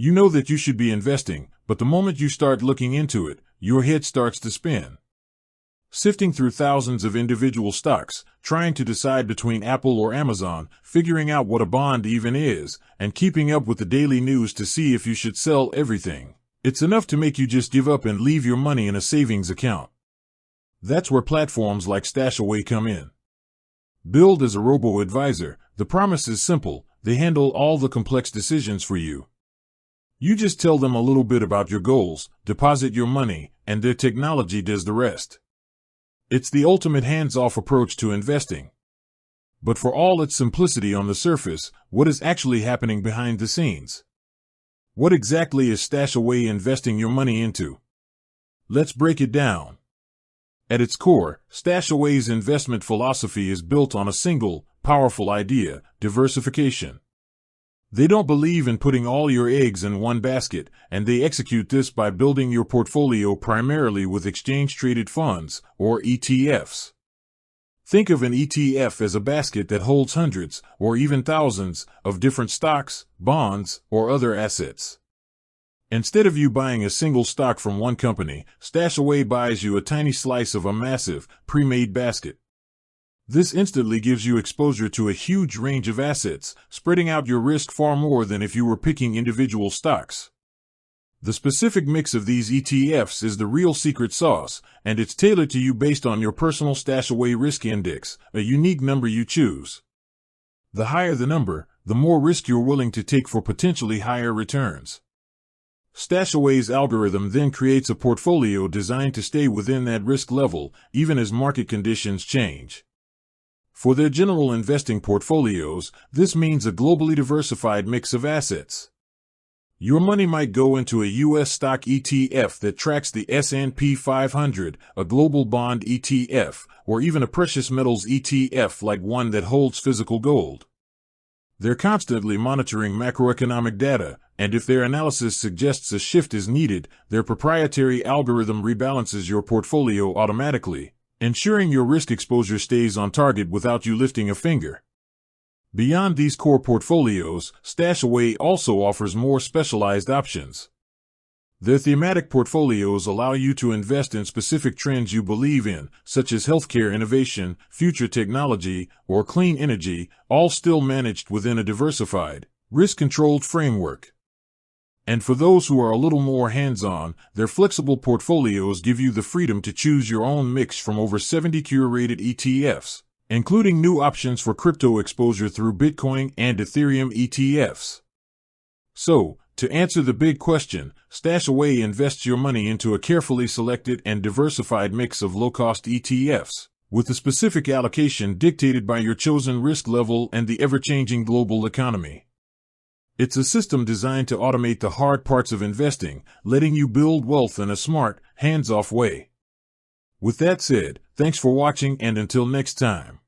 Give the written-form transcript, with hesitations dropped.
You know that you should be investing, but the moment you start looking into it, your head starts to spin. Sifting through thousands of individual stocks, trying to decide between Apple or Amazon, figuring out what a bond even is, and keeping up with the daily news to see if you should sell everything. It's enough to make you just give up and leave your money in a savings account. That's where platforms like StashAway come in. Billed as a robo-advisor, the promise is simple: they handle all the complex decisions for you. You just tell them a little bit about your goals, deposit your money, and their technology does the rest. It's the ultimate hands-off approach to investing. But for all its simplicity on the surface, what is actually happening behind the scenes? What exactly is StashAway investing your money into? Let's break it down. At its core, StashAway's investment philosophy is built on a single, powerful idea: diversification. They don't believe in putting all your eggs in one basket, and they execute this by building your portfolio primarily with exchange-traded funds, or ETFs. Think of an ETF as a basket that holds hundreds, or even thousands, of different stocks, bonds, or other assets. Instead of you buying a single stock from one company, StashAway buys you a tiny slice of a massive, pre-made basket. This instantly gives you exposure to a huge range of assets, spreading out your risk far more than if you were picking individual stocks. The specific mix of these ETFs is the real secret sauce, and it's tailored to you based on your personal StashAway risk index, a unique number you choose. The higher the number, the more risk you're willing to take for potentially higher returns. StashAway's algorithm then creates a portfolio designed to stay within that risk level, even as market conditions change. For their general investing portfolios, this means a globally diversified mix of assets. Your money might go into a U.S. stock ETF that tracks the S&P 500, a global bond ETF, or even a precious metals ETF like one that holds physical gold. They're constantly monitoring macroeconomic data, and if their analysis suggests a shift is needed, their proprietary algorithm rebalances your portfolio automatically, ensuring your risk exposure stays on target without you lifting a finger. Beyond these core portfolios, StashAway also offers more specialized options. Their thematic portfolios allow you to invest in specific trends you believe in, such as healthcare innovation, future technology, or clean energy, all still managed within a diversified, risk-controlled framework. And for those who are a little more hands-on, their flexible portfolios give you the freedom to choose your own mix from over 70 curated ETFs, including new options for crypto exposure through Bitcoin and Ethereum ETFs. So, to answer the big question, StashAway invests your money into a carefully selected and diversified mix of low-cost ETFs, with a specific allocation dictated by your chosen risk level and the ever-changing global economy. It's a system designed to automate the hard parts of investing, letting you build wealth in a smart, hands-off way. With that said, thanks for watching, and until next time.